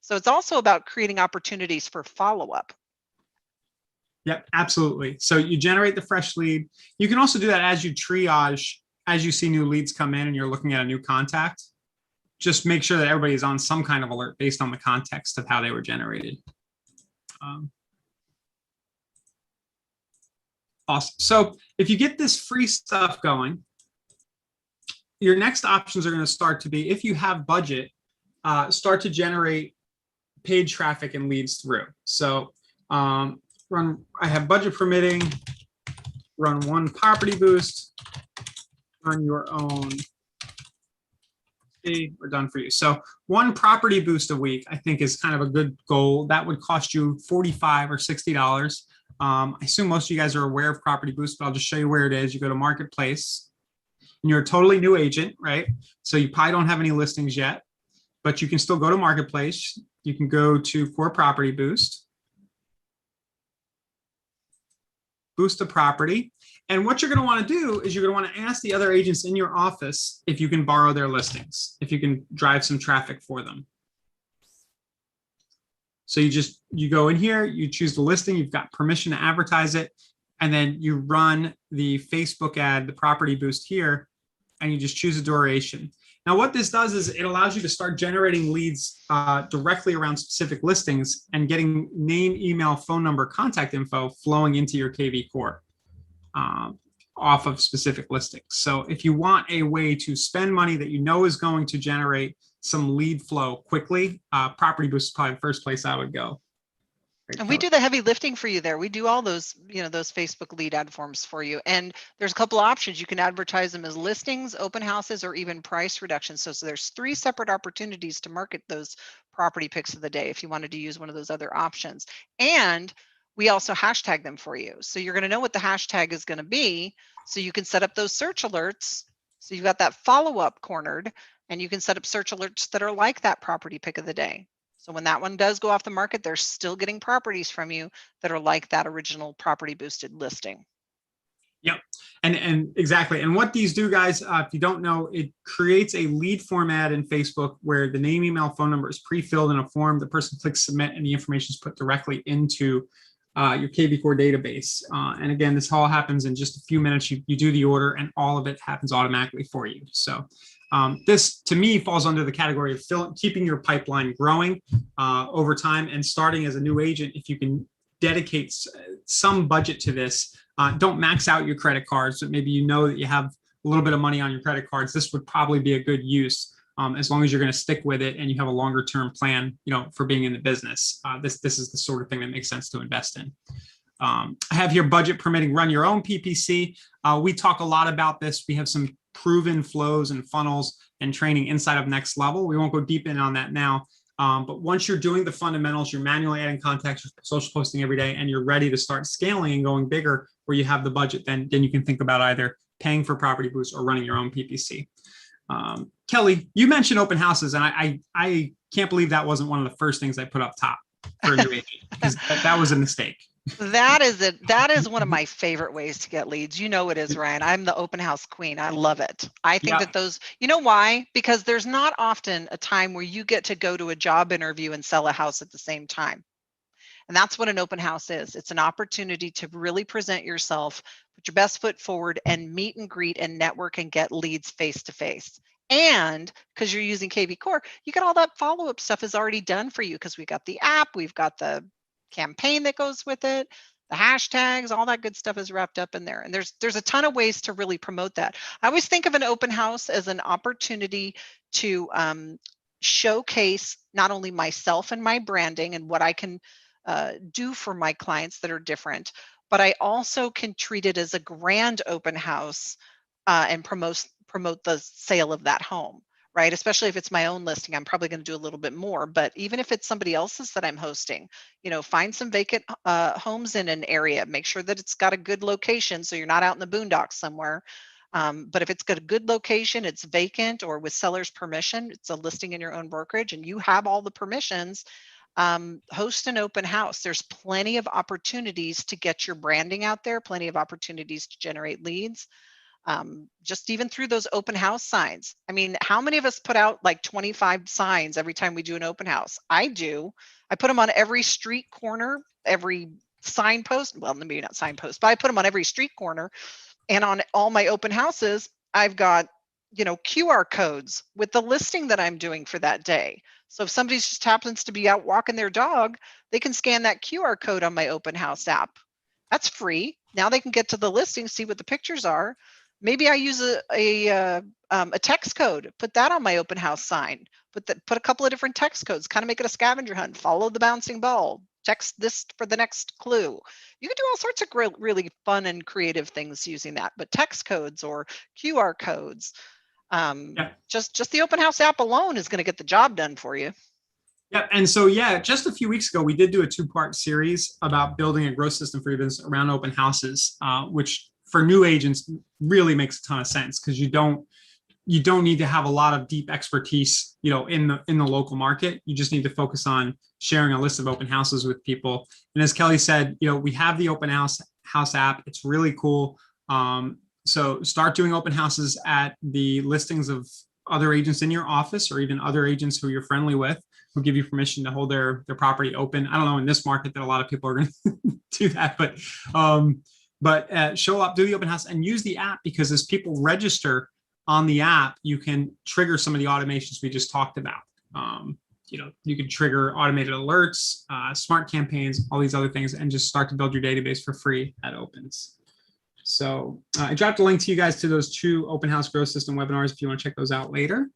So it's also about creating opportunities for follow-up. Yep, absolutely. So you generate the fresh lead. You can also do that as you triage, as you see new leads come in and you're looking at a new contact. Just make sure that everybody is on some kind of alert based on the context of how they were generated. Awesome. So if you get this free stuff going, your next options are going to start to be, if you have budget, start to generate paid traffic and leads through. So I have budget permitting, run one property boost, run your own. We're done for you. So one property boost a week, I think, is kind of a good goal. That would cost you $45 or $60. I assume most of you guys are aware of property boost, but I'll just show you where it is. You go to marketplace and you're a totally new agent, right? So you probably don't have any listings yet, but you can still go to marketplace. You can go to core property boost, boost a property. And what you're going to want to do is you're going to want to ask the other agents in your office if you can borrow their listings, if you can drive some traffic for them. So you go in here, you choose the listing, you've got permission to advertise it, and then you run the Facebook ad, the property boost here, and you just choose a duration. Now, what this does is it allows you to start generating leads directly around specific listings and getting name, email, phone number, contact info flowing into your KV Core off of specific listings. So if you want a way to spend money that you know is going to generate some lead flow quickly, property boost is probably the first place I would go. And we do the heavy lifting for you there. We do all those, those Facebook lead ad forms for you. And there's a couple of options. You can advertise them as listings, open houses, or even price reductions. So there's 3 separate opportunities to market those property picks of the day if you wanted to use one of those other options. And we also hashtag them for you. So you're going to know what the hashtag is going to be. So you can set up those search alerts. So you've got that follow-up cornered, and you can set up search alerts that are like that property pick of the day. So when that one does go off the market, they're still getting properties from you that are like that original property boosted listing. Yep. And exactly. And what these do, guys, if you don't know, it creates a lead form ad in Facebook where the name, email, phone number is pre-filled in a form. The person clicks submit and the information is put directly into your KV Core database. And again, this all happens in just a few minutes. You do the order and all of it happens automatically for you. So this, to me, falls under the category of keeping your pipeline growing over time and starting as a new agent. If you can dedicate some budget to this, don't max out your credit cards, but maybe you know that you have a little bit of money on your credit cards. This would probably be a good use as long as you're going to stick with it and you have a longer term plan, for being in the business. This is the sort of thing that makes sense to invest in. I have here budget permitting, run your own PPC. We talk a lot about this. We have some proven flows and funnels and training inside of Next Level. We won't go deep in on that now. But once you're doing the fundamentals, you're manually adding contacts, you're social posting every day, and you're ready to start scaling and going bigger where you have the budget, then you can think about either paying for property boost or running your own PPC. Kelly, you mentioned open houses, and I can't believe that wasn't one of the first things I put up top for a new agent, because that was a mistake. That is one of my favorite ways to get leads. You know it is, Ryan. I'm the open house queen. I love it. I think that those, why? Because there's not often a time where you get to go to a job interview and sell a house at the same time. And that's what an open house is. It's an opportunity to really present yourself, put your best foot forward, and meet and greet and network and get leads face to face. And because you're using KV Core, you got all that follow-up stuff is already done for you, because we got the app, we've got the campaign that goes with it, the hashtags, all that good stuff is wrapped up in there. And there's a ton of ways to really promote that. I always think of an open house as an opportunity to showcase not only myself and my branding and what I can do for my clients that are different, but I also can treat it as a grand open house and promote the sale of that home. Right? Especially if it's my own listing, I'm probably going to do a little bit more. But even if it's somebody else's that I'm hosting, find some vacant homes in an area. Make sure that it's got a good location, so you're not out in the boondocks somewhere. But if it's got a good location, it's vacant or with seller's permission, it's a listing in your own brokerage, and you have all the permissions. Host an open house. There's plenty of opportunities to get your branding out there. Plenty of opportunities to generate leads. Just even through those open house signs. I mean, how many of us put out like 25 signs every time we do an open house? I do. I put them on every street corner, every signpost. Well, maybe not signpost, but I put them on every street corner. And on all my open houses, I've got, QR codes with the listing that I'm doing for that day. So if somebody just happens to be out walking their dog, they can scan that QR code on my open house app. That's free. Now they can get to the listing, see what the pictures are. Maybe I use a text code, put that on my open house sign, put a couple of different text codes, kind of make it a scavenger hunt, follow the bouncing ball, text this for the next clue. You can do all sorts of really fun and creative things using that, but text codes or QR codes, just the Open House app alone is going to get the job done for you. Yep. And so, yeah, just a few weeks ago, we did do a 2-part series about building a growth system for your business around open houses, which for new agents really makes a ton of sense because you don't need to have a lot of deep expertise, in the local market. You just need to focus on sharing a list of open houses with people. And as Kelly said, we have the Open House app. It's really cool. So start doing open houses at the listings of other agents in your office or even other agents who you're friendly with who give you permission to hold their property open. I don't know in this market that a lot of people are going to do that, but show up, do the open house and use the app because as people register on the app, you can trigger some of the automations we just talked about. You can trigger automated alerts, smart campaigns, all these other things, and just start to build your database for free at Opens. So I dropped a link to you guys to those 2 Open House Growth System webinars if you want to check those out later.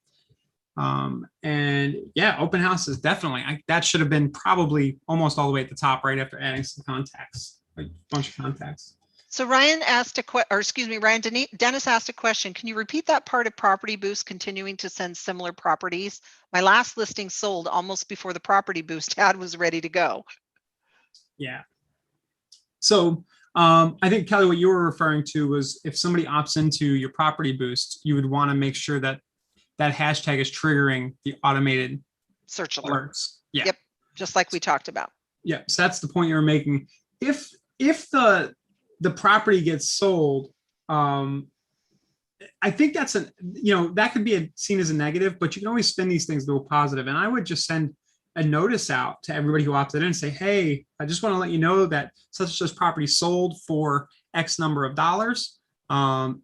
And yeah, Open House is definitely, that should have been probably almost all the way at the top right after adding some contacts, like a bunch of contacts. So Ryan asked Dennis asked a question. Can you repeat that part of Property Boost continuing to send similar properties? My last listing sold almost before the Property Boost ad was ready to go. Yeah. So I think, Kelly, what you were referring to was if somebody opts into your Property Boost, you would want to make sure that hashtag is triggering the automated search alerts. Yeah. Yep. Just like we talked about. Yeah. So that's the point you were making. If the property gets sold, I think that's that could be seen as a negative, but you can always spin these things to a positive. And I would just send a notice out to everybody who opted in and say, hey, I just want to let you know that such and such property sold for X number of dollars.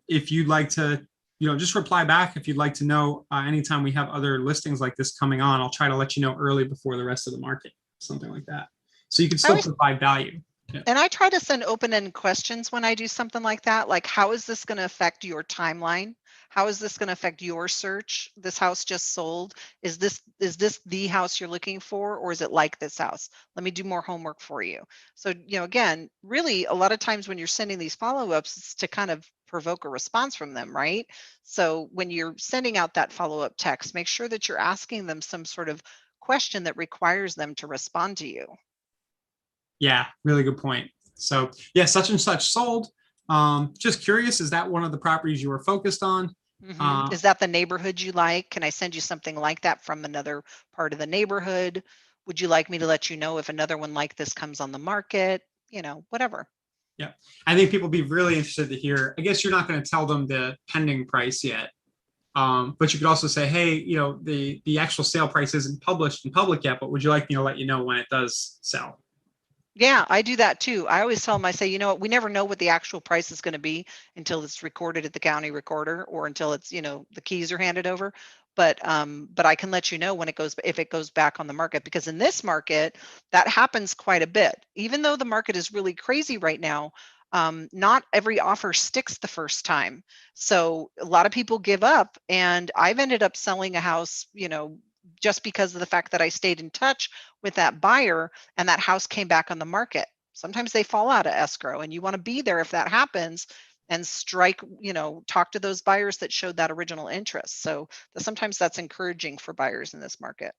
If you'd like to, just reply back if you'd like to know anytime we have other listings like this coming on. I'll try to let you know early before the rest of the market, something like that. So you can still provide value. Yeah. And I try to send open-ended questions when I do something like that. Like, how is this going to affect your timeline? How is this going to affect your search? This house just sold. Is this the house you're looking for, or is it like this house? Let me do more homework for you. So, again, really a lot of times when you're sending these follow-ups, it's to kind of provoke a response from them, right? So when you're sending out that follow-up text, make sure that you're asking them some sort of question that requires them to respond to you. Yeah, really good point. So yeah, such and such sold. Just curious, is that one of the properties you were focused on? Mm-hmm. Is that the neighborhood you like? Can I send you something like that from another part of the neighborhood? Would you like me to let you know if another one like this comes on the market? Whatever. Yeah, I think people would be really interested to hear. I guess you're not going to tell them the pending price yet. But you could also say, hey, the actual sale price isn't published in public yet, but would you like me to let you know when it does sell? Yeah, I do that too. I always tell them, I say, we never know what the actual price is going to be until it's recorded at the county recorder or until it's, the keys are handed over. But I can let you know when if it goes back on the market, because in this market, that happens quite a bit. Even though the market is really crazy right now, not every offer sticks the first time. So a lot of people give up, and I've ended up selling a house, just because of the fact that I stayed in touch with that buyer and that house came back on the market. Sometimes they fall out of escrow, and you want to be there if that happens and talk to those buyers that showed that original interest. So sometimes that's encouraging for buyers in this market.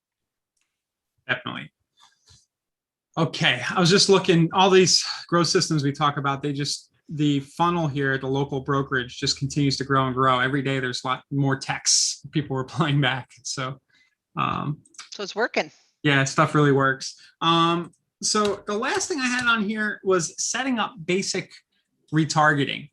Definitely. Okay, I was just looking, all these growth systems we talk about, the funnel here at the local brokerage just continues to grow and grow. Every day there's a lot more texts, people replying back. So it's working. Yeah, stuff really works. So the last thing I had on here was setting up basic retargeting.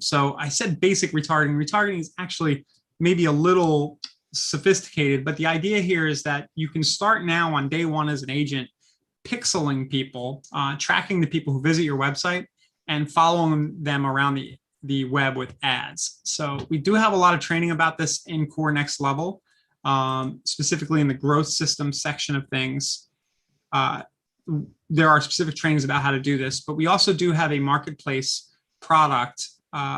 So I said basic retargeting. Retargeting is actually maybe a little sophisticated, but the idea here is that you can start now on day one as an agent, pixeling people, tracking the people who visit your website and following them around the web with ads. So we do have a lot of training about this in Core Next Level. Specifically in the growth system section of things. There are specific trainings about how to do this, but we also do have a marketplace product,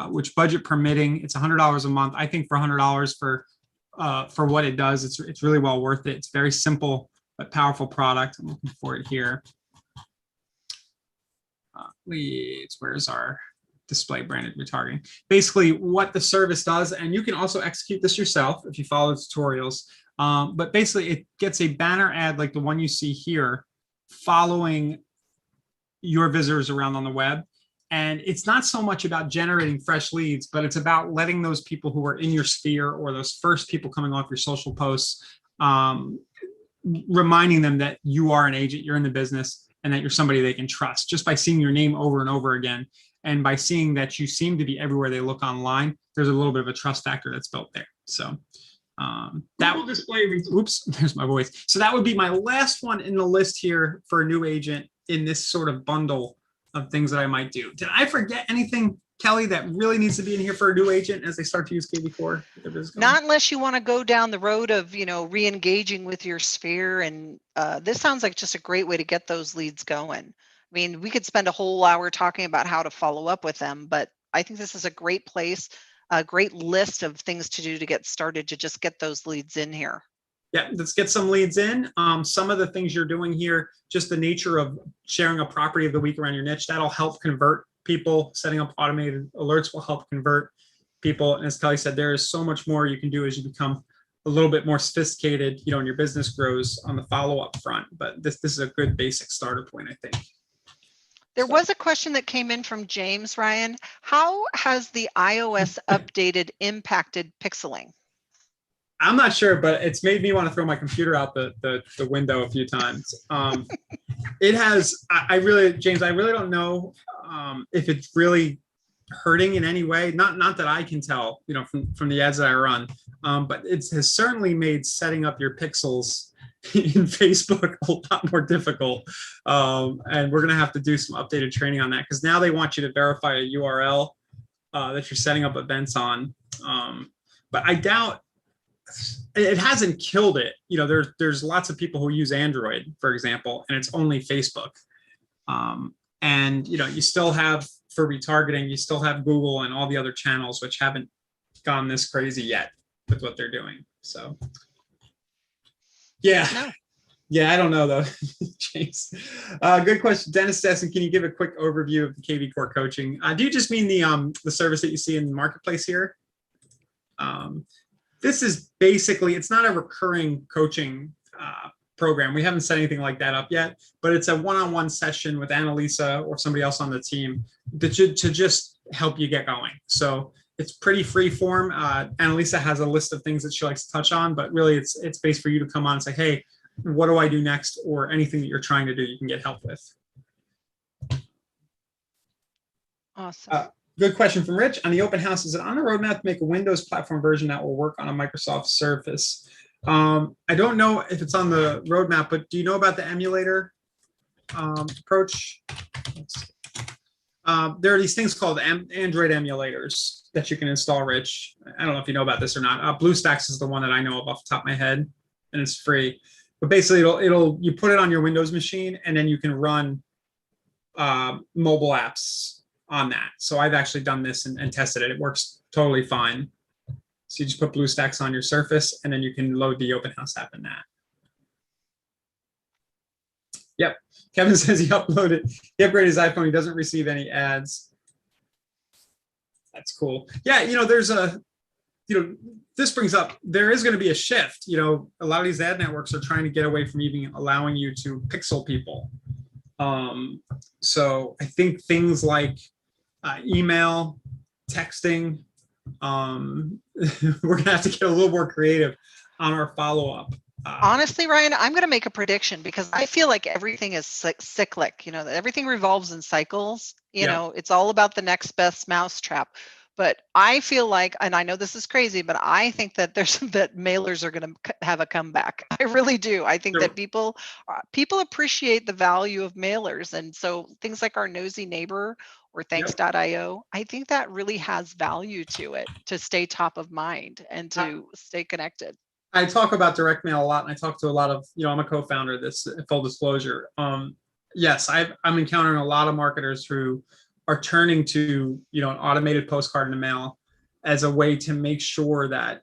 which budget permitting, it's $100 a month. I think for $100 for what it does, it's really well worth it. It's very simple but powerful product. I'm looking for it here. leads. Where's our display branded retargeting? Basically what the service does, and you can also execute this yourself if you follow the tutorials. But basically it gets a banner ad like the one you see here following your visitors around on the web. And it's not so much about generating fresh leads, but it's about letting those people who are in your sphere or those first people coming off your social posts, reminding them that you are an agent, you're in the business, and that you're somebody they can trust just by seeing your name over and over again. And by seeing that you seem to be everywhere they look online, there's a little bit of a trust factor that's built there. So that will display, oops, there's my voice. So that would be my last one in the list here for a new agent in this sort of bundle of things that I might do. Did I forget anything, Kelly, that really needs to be in here for a new agent as they start to use KV Core? Not unless you want to go down the road of, re-engaging with your sphere. And this sounds like just a great way to get those leads going. I mean, we could spend a whole hour talking about how to follow up with them, but I think this is a great place, a great list of things to do to get started to just get those leads in here. Yeah, let's get some leads in. Some of the things you're doing here, just the nature of sharing a property of the week around your niche, that'll help convert people. Setting up automated alerts will help convert people. And as Kelly said, there is so much more you can do as you become a little bit more sophisticated, and your business grows on the follow-up front. But this is a good basic starter point, I think. There was a question that came in from James, Ryan. How has the iOS updated impacted pixeling? I'm not sure, but it's made me want to throw my computer out the window a few times. It has, James, I really don't know if it's really hurting in any way. Not that I can tell, from the ads that I run, but it has certainly made setting up your pixels in Facebook a lot more difficult. And we're going to have to do some updated training on that because now they want you to verify a URL that you're setting up events on. But I doubt it hasn't killed it. There's lots of people who use Android, for example, and it's only Facebook. And you still have, for retargeting, you still have Google and all the other channels which haven't gone this crazy yet with what they're doing. So yeah. No. Yeah, I don't know though, James. Good question. Dennis Sesson, can you give a quick overview of the KV Core coaching? Do you just mean the service that you see in the marketplace here? This is basically, it's not a recurring coaching program. We haven't set anything like that up yet, but it's a one-on-one session with Annalisa or somebody else on the team to just help you get going. So it's pretty free form. Annalisa has a list of things that she likes to touch on, but really it's based for you to come on and say, hey, what do I do next? Or anything that you're trying to do, you can get help with. Awesome. Good question from Rich. On the open house, is it on the roadmap to make a Windows platform version that will work on a Microsoft Surface? I don't know if it's on the roadmap, but do you know about the emulator approach? There are these things called Android emulators that you can install, Rich. I don't know if you know about this or not. BlueStacks is the one that I know of off the top of my head, and it's free. But basically, you put it on your Windows machine, and then you can run mobile apps on that. So I've actually done this and tested it. It works totally fine. So you just put BlueStacks on your Surface, and then you can load the Open House app in that. Yep. Kevin says he uploaded, he upgraded his iPhone. He doesn't receive any ads. That's cool. Yeah, there's this brings up, there is going to be a shift. A lot of these ad networks are trying to get away from even allowing you to pixel people. So I think things like email, texting, we're gonna have to get a little more creative on our follow-up. Honestly, Ryan, I'm going to make a prediction because I feel like everything is cyclic. Everything revolves in cycles. It's all about the next best mousetrap. But I feel like, and I know this is crazy, but I think that that mailers are going to have a comeback. I really do. I think that people appreciate the value of mailers, and so things like our Nosy Neighbor or Thanks.io, I think that really has value to it to stay top of mind and to stay connected. I talk about direct mail a lot, and I talk to a lot of, I'm a co-founder of this, full disclosure. Yes, I'm encountering a lot of marketers who are turning to, an automated postcard in the mail as a way to make sure that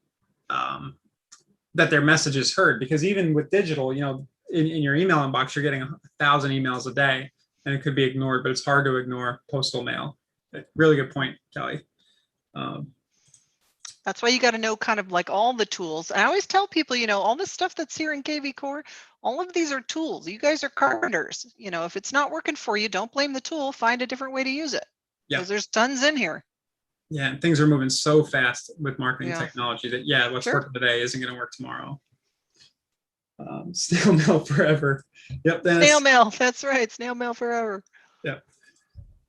that their message is heard. Because even with digital, in your email inbox, you're getting 1,000 emails a day. and it could be ignored, but it's hard to ignore postal mail. Really good point, Kelly. That's why you got to know kind of like all the tools. And I always tell people, all this stuff that's here in KV Core, all of these are tools. You guys are carpenters. If it's not working for you, don't blame the tool. Find a different way to use it. Yeah. Because there's tons in here. Yeah, and things are moving so fast with marketing Yeah. technology that what's Sure. working today isn't going to work tomorrow. Snail mail forever. Yep. Dennis. Snail mail. That's right. Snail mail forever. Yeah.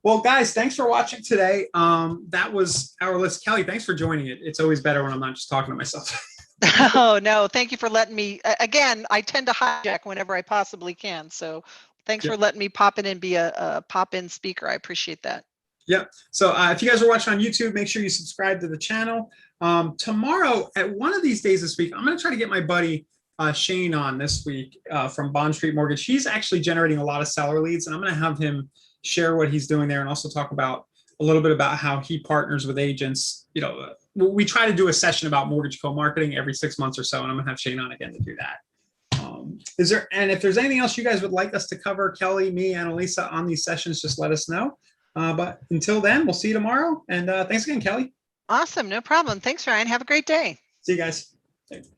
Well, guys, thanks for watching today. That was our list. Kelly, thanks for joining it. It's always better when I'm not just talking to myself. Oh, no. Thank you for letting me. Again, I tend to hijack whenever I possibly can. So thanks for letting me pop in and be a pop-in speaker. I appreciate that. Yep. So if you guys are watching on YouTube, make sure you subscribe to the channel. Tomorrow, at one of these days this week, I'm going to try to get my buddy Shane on this week from Bond Street Mortgage. He's actually generating a lot of seller leads, and I'm going to have him share what he's doing there and also talk about a little bit about how he partners with agents. We try to do a session about mortgage co-marketing every 6 months or so, and I'm going to have Shane on again to do that. If there's anything else you guys would like us to cover, Kelly, me, and Elisa on these sessions, just let us know. But until then, we'll see you tomorrow. And thanks again, Kelly. Awesome. No problem. Thanks, Ryan. Have a great day. See you guys. Thanks.